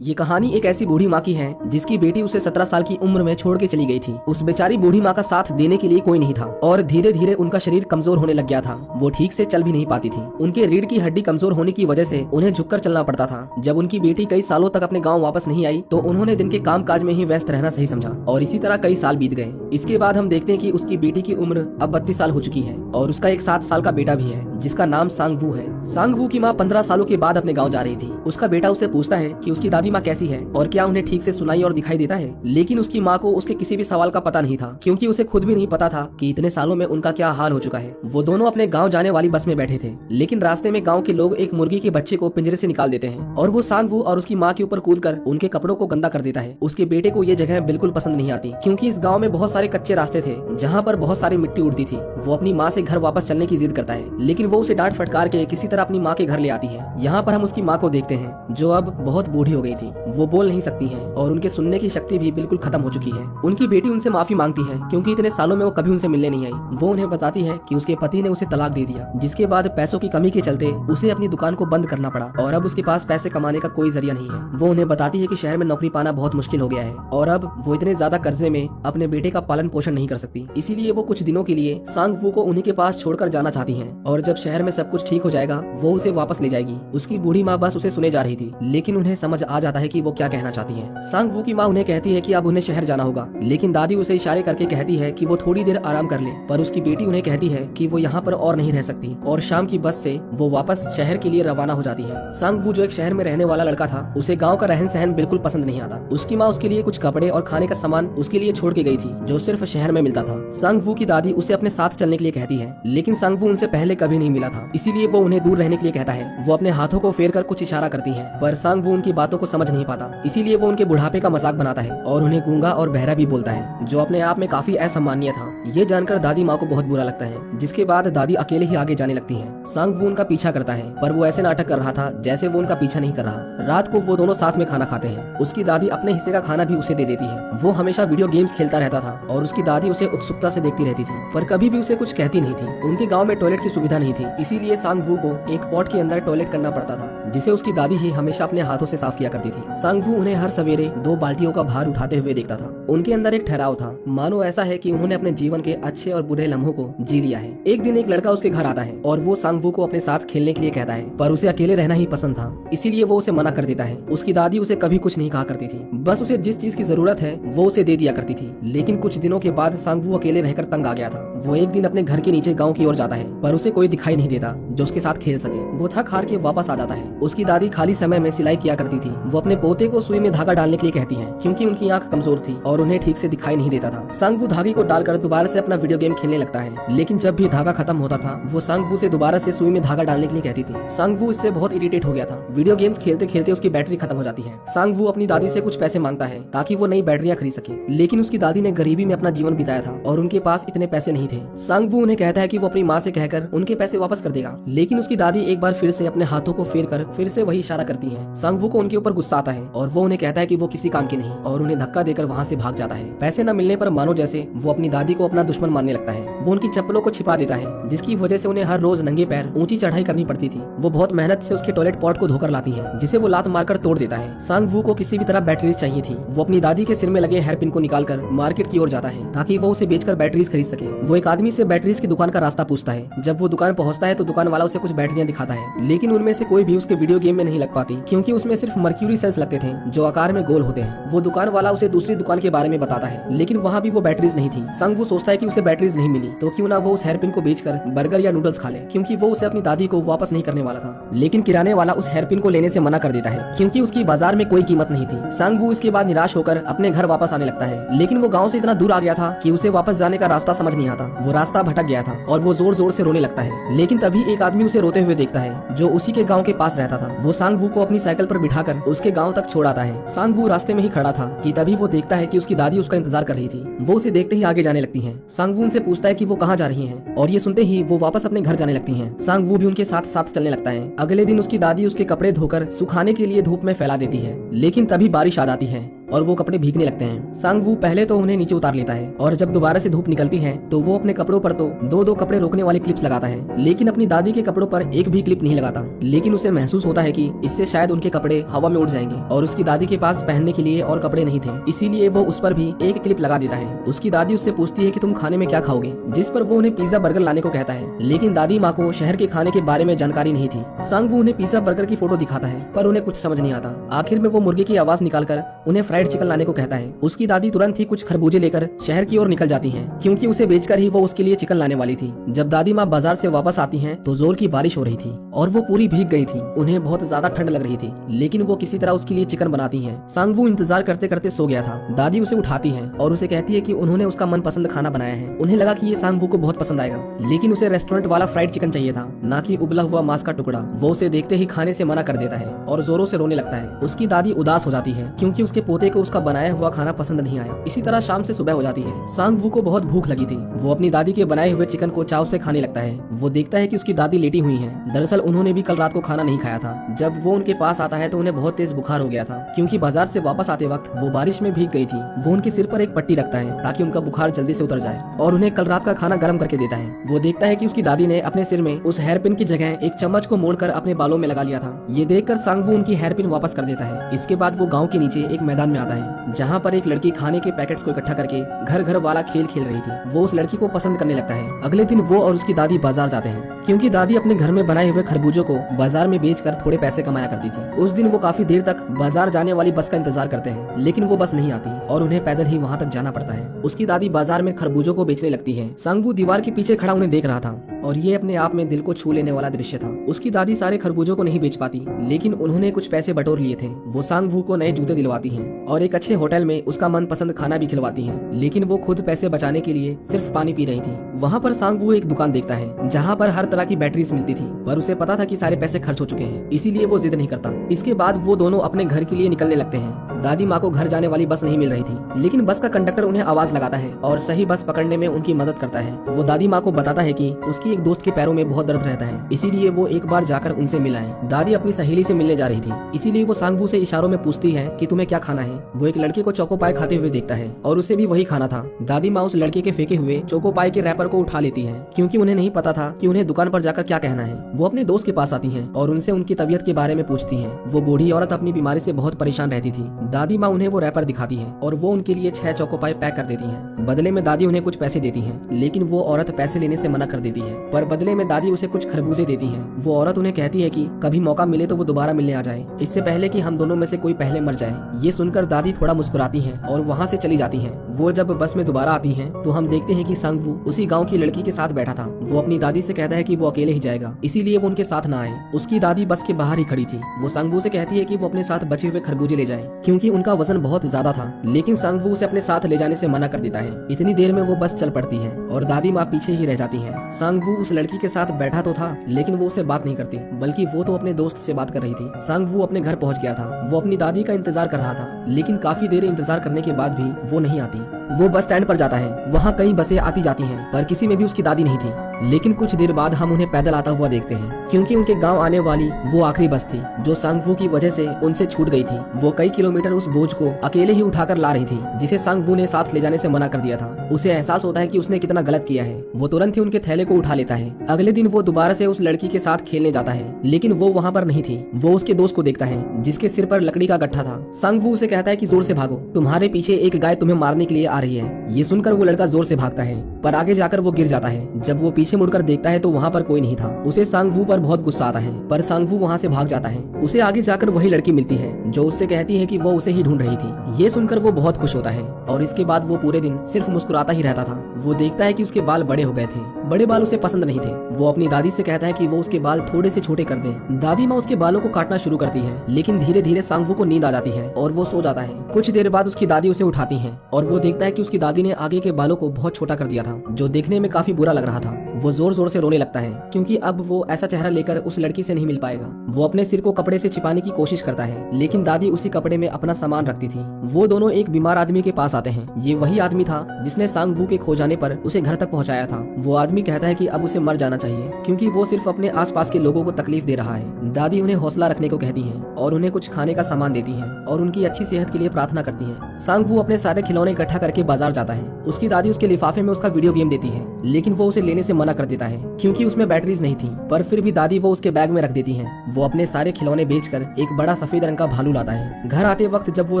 ये कहानी एक ऐसी बूढ़ी माँ की है जिसकी बेटी उसे 17 साल की उम्र में छोड़ के चली गई थी। उस बेचारी बूढ़ी माँ का साथ देने के लिए कोई नहीं था और धीरे धीरे उनका शरीर कमजोर होने लग गया था। वो ठीक से चल भी नहीं पाती थी। उनके रीढ़ की हड्डी कमजोर होने की वजह से उन्हें झुककर चलना पड़ता था। जब उनकी बेटी कई सालों तक अपने गाँव वापस नहीं आई तो उन्होंने दिन के काम काज में ही व्यस्त रहना सही समझा और इसी तरह कई साल बीत गए। इसके बाद हम देखते हैं कि उसकी बेटी की उम्र अब 32 साल हो चुकी है और उसका एक 7 साल का बेटा भी है जिसका नाम सांगवू है। सांगवू की माँ 15 सालों के बाद अपने गाँव जा रही थी। उसका बेटा उसे पूछता है कि उसकी दादी माँ कैसी है और क्या उन्हें ठीक से सुनाई और दिखाई देता है, लेकिन उसकी माँ को उसके किसी भी सवाल का पता नहीं था क्योंकि उसे खुद भी नहीं पता था कि इतने सालों में उनका क्या हाल हो चुका है। वो दोनों अपने गांव जाने वाली बस में बैठे थे, लेकिन रास्ते में गांव के लोग एक मुर्गी के बच्चे को पिंजरे से निकाल देते हैं और वो सांगवू और उसकी माँ के ऊपर कूदकर उनके कपड़ों को गंदा कर देता है। उसके बेटे को ये जगह बिल्कुल पसंद नहीं आती क्योंकि इस गाँव में बहुत सारे कच्चे रास्ते थे जहाँ पर बहुत सारी मिट्टी उड़ती थी। वो अपनी माँ से घर वापस चलने की जिद करता है, लेकिन वो उसे डांट फटकार के किसी तरह अपनी माँ के घर ले आती है। यहाँ पर हम उसकी माँ को देखते हैं जो अब बहुत बूढ़ी हो गई थी। वो बोल नहीं सकती है और उनके सुनने की शक्ति भी बिल्कुल खत्म हो चुकी है। उनकी बेटी उनसे माफी मांगती है क्योंकि इतने सालों में वो कभी उनसे मिलने नहीं आई। वो उन्हें बताती है कि उसके पति ने उसे तलाक दे दिया, जिसके बाद पैसों की कमी के चलते उसे अपनी दुकान को बंद करना पड़ा और अब उसके पास पैसे कमाने का कोई जरिया नहीं है। वो उन्हें बताती है कि शहर में नौकरी पाना बहुत मुश्किल हो गया है और अब वो इतने ज्यादा कर्जे में अपने बेटे का पालन पोषण नहीं कर सकती। इसीलिए वो कुछ दिनों के लिए सांगवू को उन्हीं के पास छोड़कर जाना चाहती है और जब शहर में सब कुछ ठीक हो जाएगा वो उसे वापस ले जाएगी। उसकी बूढ़ी माँ बस उसे सुने जा रही थी, लेकिन उन्हें समझ आ जाता है कि वो क्या कहना चाहती है। सांगवू की माँ उन्हें कहती है कि अब उन्हें शहर जाना होगा, लेकिन दादी उसे इशारे करके कहती है कि वो थोड़ी देर आराम कर ले, पर उसकी बेटी उन्हें कहती है कि वो यहाँ पर और नहीं रह सकती और शाम की बस से वो वापस शहर के लिए रवाना हो जाती है। सांगवू जो एक शहर में रहने वाला लड़का था, उसे गाँव का रहन सहन बिल्कुल पसंद नहीं आता। उसकी माँ उसके लिए कुछ कपड़े और खाने का सामान उसके लिए छोड़ के गई थी जो सिर्फ शहर में मिलता था। सांगवू की दादी उसे अपने साथ चलने के लिए कहती है, लेकिन सांगवू उनसे पहले कभी नहीं मिला था, इसीलिए वो उन्हें दूर रहने के लिए कहता है। वो अपने हाथों को फेर कर कुछ इशारा करती है, पर सांगवू उनकी बातों को समझ नहीं पाता, इसीलिए वो उनके बुढ़ापे का मजाक बनाता है और उन्हें गूंगा और बहरा भी बोलता है, जो अपने आप में काफी असम्मानीय था। ये जानकर दादी माँ को बहुत बुरा लगता है, जिसके बाद दादी अकेले ही आगे जाने लगती है। सांगवू उनका पीछा करता है, पर वो ऐसे नाटक कर रहा था जैसे वो उनका पीछा नहीं कर रहा। रात को वो दोनों साथ में खाना खाते हैं। उसकी दादी अपने हिस्से का खाना भी उसे दे देती है। वो हमेशा वीडियो गेम्स खेलता रहता था और उसकी दादी उसे उत्सुकता से देखती रहती थी, पर कभी भी उसे कुछ कहती नहीं थी। उनके गाँव में टॉयलेट की सुविधा नहीं थी, इसीलिए सांगवू को एक पॉट के अंदर टॉयलेट करना पड़ता था, जिसे उसकी दादी ही हमेशा अपने हाथों से साफ किया करती थी। सांगवू उन्हें हर सवेरे 2 बाल्टियों का भार उठाते हुए देखता था। उनके अंदर एक ठहराव था, मानो ऐसा है कि उन्होंने अपने जीवन के अच्छे और बुरे लम्हों को जी लिया है। एक दिन एक लड़का उसके घर आता है और वो सांगवू को अपने साथ खेलने के लिए कहता है, पर उसे अकेले रहना ही पसंद था, इसीलिए वो उसे मना कर देता है। उसकी दादी उसे कभी कुछ नहीं कहा करती थी, बस उसे जिस चीज की जरूरत है वो उसे दे दिया करती थी। लेकिन कुछ दिनों के बाद सांगवू अकेले रहकर तंग आ गया था। वो एक दिन अपने घर के नीचे गाँव की ओर जाता है, पर उसे कोई दिखाई नहीं देता जो उसके साथ खेल सके। वो थक हार के वापस आ जाता है। उसकी दादी खाली समय में सिलाई किया करती थी। वो अपने पोते को सुई में धागा डालने के लिए कहती है क्योंकि उनकी आंख कमजोर थी और उन्हें ठीक से दिखाई नहीं देता था। सांगवू धागे को डालकर दोबारा से अपना वीडियो गेम खेलने लगता है, लेकिन जब भी धागा खत्म होता था वो सांगवू से दोबारा से सुई में धागा डालने के लिए कहती थी। सांगवू इससे बहुत इरिटेट हो गया था। वीडियो गेम्स खेलते खेलते उसकी बैटरी खत्म हो जाती है। सांगवू अपनी दादी से कुछ पैसे मांगता है ताकि वो नई बैटरियां खरीद सके, लेकिन उसकी दादी ने गरीबी में अपना जीवन बिताया था और उनके पास इतने पैसे नहीं थे। सांगवू उन्हें कहता है कि वो अपनी माँ से कहकर उनके पैसे वापस कर देगा, लेकिन उसकी दादी एक बार फिर से अपने हाथों को फेर कर फिर से वही इशारा करती है। सांगवू को उनके ऊपर गुस्सा आता है और वो उन्हें कहता है कि वो किसी काम के नहीं और उन्हें धक्का देकर वहाँ से भाग जाता है। पैसे न मिलने पर मानो जैसे वो अपनी दादी को अपना दुश्मन मानने लगता है। वो उनकी चप्पलों को छिपा देता है, जिसकी वजह से उन्हें हर रोज नंगे पैर ऊंची चढ़ाई करनी पड़ती थी। वो बहुत मेहनत से उसके टॉयलेट पॉट को धोकर लाती है, जिसे वो लात मारकर तोड़ देता है। सांगवू को किसी भी तरह बैटरीज चाहिए थी। वो अपनी दादी के सिर में लगे हेयरपिन को निकालकर मार्केट की ओर जाता है ताकि वो उसे बेचकर बैटरीज खरीद सके। वो एक आदमी से बैटरीज की दुकान का रास्ता पूछता है। जब वो दुकान पहुंचता है तो दुकान वाला उसे कुछ बैटरियां दिखाता है, लेकिन उनमें से कोई भी उसके वीडियो गेम में नहीं लग पाती क्योंकि उसमें सिर्फ मर्क्यूरी सेल्स लगते थे जो आकार में गोल होते हैं। वो दुकान वाला उसे दूसरी दुकान के बारे में बताता है, लेकिन वहाँ भी वो बैटरीज नहीं थी। सांगवू सोचता है कि उसे बैटरीज नहीं मिली तो क्यों ना वो उस हेयरपिन को बेचकर बर्गर या नूडल्स खा ले, क्योंकि वो उसे अपनी दादी को वापस नहीं करने वाला था। लेकिन किराने वाला उस हेयरपिन को लेने से मना कर देता है क्योंकि उसकी बाजार में कोई कीमत नहीं थी। सांगवू इसके बाद निराश होकर अपने घर वापस आने लगता है, लेकिन वो गाँव से इतना दूर आ गया था कि उसे वापस जाने का रास्ता समझ नहीं आता। वो रास्ता भटक गया था और वो जोर जोर से रोने लगता है, लेकिन तभी एक आदमी उसे रोते हुए देखता है जो उसी के गाँव के पास रहता था। वो सांगवू को अपनी साइकिल पर बिठाकर उसके गाँव तक छोड़ आता है। सांगवू रास्ते में ही खड़ा था कि तभी वो देखता है कि उसकी दादी उसका इंतजार कर रही थी। वो उसे देखते ही आगे जाने लगती हैं। सांगवू उनसे पूछता है कि वो कहाँ जा रही हैं और ये सुनते ही वो वापस अपने घर जाने लगती हैं। सांगवू भी उनके साथ साथ चलने लगता है। अगले दिन उसकी दादी उसके कपड़े धोकर सुखाने के लिए धूप में फैला देती है, लेकिन तभी बारिश आ जाती है और वो कपड़े भीगने लगते हैं। सांग वू पहले तो उन्हें नीचे उतार लेता है और जब दोबारा से धूप निकलती है तो वो अपने कपड़ों पर तो दो कपड़े रोकने वाली क्लिप्स लगाता है, लेकिन अपनी दादी के कपड़ों पर एक भी क्लिप नहीं लगाता। लेकिन उसे महसूस होता है कि इससे शायद उनके कपड़े हवा में उड़ जाएंगे और उसकी दादी के पास पहनने के लिए और कपड़े नहीं थे, इसीलिए वो उस पर भी एक क्लिप लगा देता है। उसकी दादी उससे पूछती है कि तुम खाने में क्या खाओगे, जिस पर वो उन्हें पिज्जा बर्गर लाने को कहता है, लेकिन दादी माँ को शहर के खाने के बारे में जानकारी नहीं थी। सांग वू उन्हें पिज्जा बर्गर की फोटो दिखाता है पर उन्हें कुछ समझ नहीं आता। आखिर में वो मुर्गे की आवाज निकालकर उन्हें फ्राइड चिकन लाने को कहता है। उसकी दादी तुरंत ही कुछ खरबूजे लेकर शहर की ओर निकल जाती हैं, क्योंकि उसे बेचकर ही वो उसके लिए चिकन लाने वाली थी। जब दादी माँ बाजार से वापस आती हैं तो जोर की बारिश हो रही थी और वो पूरी भीग गई थी। उन्हें बहुत ज्यादा ठंड लग रही थी, लेकिन वो किसी तरह उसके लिए चिकन बनाती हैं। सांग वू इंतजार करते करते सो गया था। दादी उसे उठाती है और उसे कहती है कि उन्होंने उसका मनपसंद खाना बनाया है। उन्हें लगा कि ये सांग वू को बहुत पसंद आएगा, लेकिन उसे रेस्टोरेंट वाला फ्राइड चिकन चाहिए था, ना कि उबला हुआ मांस का टुकड़ा। वो उसे देखते ही खाने से मना कर देता है और जोरों से रोने लगता है। उसकी दादी उदास हो जाती है क्योंकि उसके पोते को उसका बनाया हुआ खाना पसंद नहीं आया। इसी तरह शाम से सुबह हो जाती है। सांग वू को बहुत भूख लगी थी। वो अपनी दादी के बनाए हुए चिकन को चाव से खाने लगता है। वो देखता है कि उसकी दादी लेटी हुई है। दरअसल उन्होंने भी कल रात को खाना नहीं खाया था। जब वो उनके पास आता है तो उन्हें बहुत तेज बुखार हो गया था, क्योंकि बाजार से वापस आते वक्त वो बारिश में भीग गई थी। वो उनके सिर पर एक पट्टी रखता है ताकि उनका बुखार जल्दी से उतर जाए और उन्हें कल रात का खाना गर्म करके देता है। वो देखता है कि उसकी दादी ने अपने सिर में उस हेयरपिन की जगह एक चम्मच को मोड़कर अपने बालों में लगा लिया था। ये देखकर सांग वू उनकी हेयरपिन वापस कर देता है। इसके बाद वो गाँव के नीचे एक मैदान में आता है जहाँ पर एक लड़की खाने के पैकेट्स को इकट्ठा करके घर घर वाला खेल खेल रही थी। वो उस लड़की को पसंद करने लगता है। अगले दिन वो और उसकी दादी बाजार जाते हैं, क्योंकि दादी अपने घर में बनाए हुए खरबूजों को बाजार में बेचकर थोड़े पैसे कमाया करती थी। उस दिन वो काफी देर तक बाजार जाने वाली बस का इंतजार करते हैं, लेकिन वो बस नहीं आती और उन्हें पैदल ही वहाँ तक जाना पड़ता है। उसकी दादी बाजार में खरबूजों को बेचने लगती है। सांग वू दीवार के पीछे खड़ा उन्हें देख रहा था और ये अपने आप में दिल को छू लेने वाला दृश्य था। उसकी दादी सारे खरबूजों को नहीं बेच पाती, लेकिन उन्होंने कुछ पैसे बटोर लिए थे। वो सांग वू को नए जूते दिलवाती हैं और एक अच्छे होटल में उसका मनपसंद खाना भी खिलवाती हैं, लेकिन वो खुद पैसे बचाने के लिए सिर्फ पानी पी रही थी। वहाँ पर सांग वू एक दुकान देखता है जहाँ पर हर तरह की बैटरीज मिलती थी, पर उसे पता था कि सारे पैसे खर्च हो चुके हैं, इसीलिए वो जिद नहीं करता। इसके बाद वो दोनों अपने घर के लिए निकलने लगते हैं। दादी माँ को घर जाने वाली बस नहीं मिल रही थी, लेकिन बस का कंडक्टर उन्हें आवाज लगाता है और सही बस पकड़ने में उनकी मदद करता है। वो दादी माँ को बताता है कि उसकी एक दोस्त के पैरों में बहुत दर्द रहता है, इसीलिए वो एक बार जाकर उनसे मिलाए। दादी अपनी सहेली से मिलने जा रही थी, इसीलिए वो सांग वू से इशारों में पूछती है कि तुम्हें क्या खाना है। वो एक लड़के को चोको पाई खाते हुए देखता है और उसे भी वही खाना था। दादी माँ उस लड़के के फेंके हुए चोको पाई के रैपर को उठा लेती है, क्योंकि उन्हें नहीं पता था कि उन्हें दुकान पर जाकर क्या कहना है। वो अपने दोस्त के पास आती है और उनसे उनकी तबीयत के बारे में पूछती है। वो बूढ़ी औरत अपनी बीमारी से बहुत परेशान रहती थी। दादी माँ उन्हें वो रैपर दिखाती है और वो उनके लिए 6 चोको पाई पैक कर देती है। बदले में दादी उन्हें कुछ पैसे देती है, लेकिन वो औरत पैसे लेने से मना कर देती है, पर बदले में दादी उसे कुछ खरबूजे देती है। वो औरत उन्हें कहती है कि कभी मौका मिले तो वो दोबारा मिलने आ जाए, इससे पहले कि हम दोनों में से कोई पहले मर जाए। ये सुनकर दादी थोड़ा मुस्कुराती है और वहाँ से चली जाती है। वो जब बस में दोबारा आती है तो हम देखते हैं कि सांग वू उसी गाँव की लड़की के साथ बैठा था। वो अपनी दादी से कहता है कि वो अकेले ही जाएगा, इसीलिए वो उनके साथ ना आए। उसकी दादी बस के बाहर ही खड़ी थी। वो सांग वू से कहती है कि वो अपने साथ बचे हुए खरबूजे ले जाए, क्योंकि उनका वजन बहुत ज्यादा था, लेकिन सांग वू उसे अपने साथ ले जाने से मना कर देता है। इतनी देर में वो बस चल पड़ती है और दादी माँ पीछे ही रह जाती है। सांग वू उस लड़की के साथ बैठा तो था, लेकिन वो उससे बात नहीं करती, बल्कि वो तो अपने दोस्त से बात कर रही थी। सांग वू अपने घर पहुंच गया था। वो अपनी दादी का इंतजार कर रहा था, लेकिन काफी देर इंतजार करने के बाद भी वो नहीं आती। वो बस स्टैंड पर जाता है। वहाँ कई बसें आती जाती हैं, पर किसी में भी उसकी दादी नहीं थी। लेकिन कुछ देर बाद हम उन्हें पैदल आता हुआ देखते हैं, क्योंकि उनके गांव आने वाली वो आखिरी बस थी जो सांग वू की वजह से उनसे छूट गई थी। वो कई किलोमीटर उस बोझ को अकेले ही उठाकर ला रही थी, जिसे सांग वू ने साथ ले जाने से मना कर दिया था। उसे एहसास होता है कि उसने कितना गलत किया है। वो तुरंत ही उनके थैले को उठा लेता है। अगले दिन वो दोबारा से उस लड़की के साथ खेलने जाता है, लेकिन वो वहाँ पर नहीं थी। वो उसके दोस्त को देखता है जिसके सिर पर लकड़ी का गट्ठा था। सांग वू उसे कहता है कि जोर से भागो, तुम्हारे पीछे एक गाय तुम्हें मारने के लिए आ रही है। ये सुनकर वो लड़का जोर से भागता है, पर आगे जाकर वो गिर जाता है। जब वो पीछे मुड़कर देखता है तो वहाँ पर कोई नहीं था। उसे सांग वू पर बहुत गुस्सा आता है, पर सांग वू वहाँ से भाग जाता है। उसे आगे जाकर वही लड़की मिलती है जो उससे कहती है कि वो उसे ही ढूंढ रही थी। ये सुनकर वो बहुत खुश होता है और इसके बाद वो पूरे दिन सिर्फ मुस्कुराता ही रहता था। वो देखता है कि उसके बाल बड़े हो गए थे। बड़े बाल उसे पसंद नहीं थे। वो अपनी दादी से कहता है कि वो उसके बाल थोड़े से छोटे कर दे। दादी माँ उसके बालों को काटना शुरू करती है, लेकिन धीरे धीरे सांग वू को नींद आ जाती है और वो सो जाता है। कुछ देर बाद उसकी दादी उसे उठाती है और वो देखता है कि उसकी दादी ने आगे के बालों को बहुत छोटा कर दिया था, जो देखने में काफी बुरा लग रहा था। वो जोर जोर से रोने लगता है क्योंकि अब वो ऐसा चेहरा लेकर उस लड़की से नहीं मिल पाएगा। वो अपने सिर को कपड़े से छिपाने की कोशिश करता है, लेकिन दादी उसी कपड़े में अपना सामान रखती थी। वो दोनों एक बीमार आदमी के पास आते हैं। ये वही आदमी था जिसने सांग वू के खो जाने पर उसे घर तक पहुंचाया था। वो आदमी कहता है कि अब उसे मर जाना चाहिए क्योंकि वो सिर्फ अपने आसपास के लोगों को तकलीफ दे रहा है। दादी उन्हें हौसला रखने को कहती है और उन्हें कुछ खाने का सामान देती है और उनकी अच्छी सेहत के लिए प्रार्थना करती है। सांग वू अपने सारे खिलौने इकट्ठा करके बाजार जाता है। उसकी दादी उसके लिफाफे में उसका वीडियो गेम देती है, लेकिन वो उसे लेने से मना कर देता है क्योंकि उसमें बैटरीज नहीं थी। पर फिर भी दादी वो उसके बैग में रख देती है। वो अपने सारे खिलौने बेचकर एक बड़ा सफेद रंग का भालू लाता है। घर आते वक्त जब वो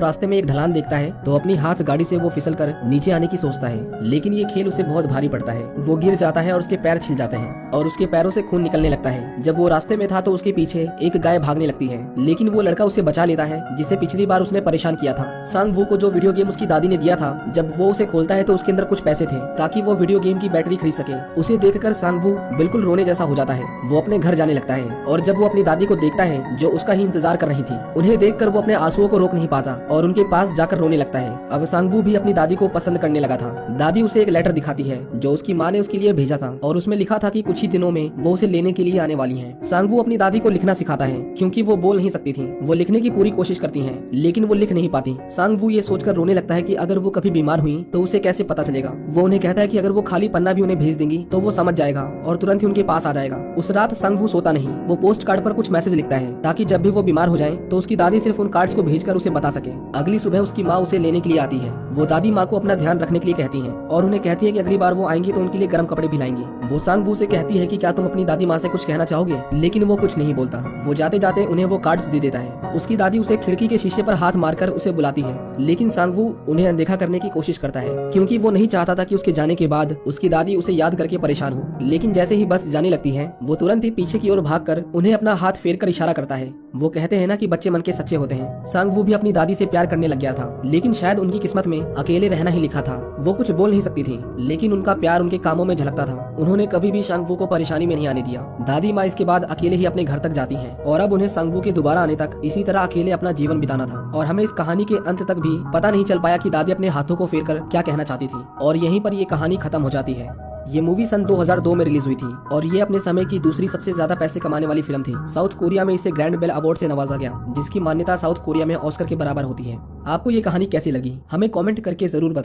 रास्ते में एक ढलान देखता है तो अपनी हाथ गाड़ी से वो फिसल कर नीचे आने की सोचता है, लेकिन ये खेल उसे बहुत भारी पड़ता है। वो गिर जाता है और उसके पैर छिल जाते हैं और उसके पैरों से खून निकलने लगता है। जब वो रास्ते में था तो उसके पीछे एक गाय भागने लगती है, लेकिन वो लड़का उसे बचा लेता है जिसे पिछली बार उसने परेशान किया था। सांग वू को जो वीडियो गेम उसकी दादी ने दिया था, जब वो उसे खोलता है तो उसके अंदर कुछ पैसे थे ताकि वो वीडियो गेम की बैटरी खरीद सके। उसे देखकर सांग वू बिल्कुल रोने जैसा हो जाता है। वो अपने घर जाने लगता है और जब वो अपनी दादी को देखता है जो उसका ही इंतजार कर रही थी, उन्हें देखकर वो अपने आंसुओं को रोक नहीं पाता और उनके पास जाकर रोने लगता है। अब सांग वू भी अपनी दादी को पसंद करने लगा था। दादी उसे एक लेटर दिखाती है जो उसकी माँ ने उसके लिए भेजा था और उसमें लिखा था कि कुछ ही दिनों में वो उसे लेने के लिए आने वाली है। सांग वू अपनी दादी को लिखना सिखाता है क्योंकि वो बोल नहीं सकती थी। वो लिखने की पूरी कोशिश करती है लेकिन वो लिख नहीं पाती। सांग वू ये सोचकर रोने लगता है कि अगर वो कभी बीमार हुई तो उसे कैसे पता चलेगा। वो उन्हें कहता है कि अगर वो खाली पन्ना भी उन्हें भेज देंगी तो वो समझ जाएगा और तुरंत ही उनके पास आ जाएगा। उस रात सांग वू सोता नहीं। वो पोस्ट कार्ड पर कुछ मैसेज लिखता है ताकि जब भी वो बीमार हो जाए तो उसकी दादी सिर्फ उन कार्ड्स को भेजकर उसे बता सके। अगली सुबह उसकी माँ उसे लेने के लिए आती है। वो दादी माँ को अपना ध्यान रखने के लिए कहती है और उन्हें कहती है कि अगली बार वो आएंगी तो उनके लिए गर्म कपड़े भी लाएंगी। वो सांग वू से कहती है कि क्या तुम अपनी दादी माँ से कुछ कहना चाहोगे, लेकिन वो कुछ नहीं बोलता। वो जाते जाते उन्हें वो कार्ड्स दे देता है। उसकी दादी उसे खिड़की के शीशे पर हाथ मारकर उसे बुलाती है, लेकिन सांग वू उन्हें अनदेखा करने की कोशिश करता है क्योंकि वो नहीं चाहता था कि उसके जाने के बाद उसकी दादी उसे याद करके परेशान हो। लेकिन जैसे ही बस जाने लगती है वो तुरंत ही पीछे की ओर भागकर उन्हें अपना हाथ फेर कर इशारा करता है। वो कहते हैं ना कि बच्चे मन के सच्चे होते हैं। सांग वू भी अपनी दादी से प्यार करने लग गया था, लेकिन शायद उनकी किस्मत में अकेले रहना ही लिखा था। वो कुछ बोल नहीं सकती थी, लेकिन उनका प्यार उनके कामों में झलकता था। उन्होंने कभी भी सांग वू को परेशानी में नहीं आने दिया। दादी माँ इसके बाद अकेले ही अपने घर तक जाती हैं और अब उन्हें सांग वू के दोबारा आने तक इसी तरह अकेले अपना जीवन बिताना था। और हमें इस कहानी के अंत तक भी पता नहीं चल पाया कि दादी अपने हाथों को फेर कर क्या कहना चाहती थी, और यहीं पर ये कहानी खत्म हो जाती है। ये मूवी सन 2002 में रिलीज हुई थी और ये अपने समय की दूसरी सबसे ज्यादा पैसे कमाने वाली फिल्म थी। साउथ कोरिया में इसे ग्रैंड बेल अवार्ड से नवाजा गया, जिसकी मान्यता साउथ कोरिया में ऑस्कर के बराबर होती है। आपको ये कहानी कैसी लगी हमें कमेंट करके जरूर बताएं।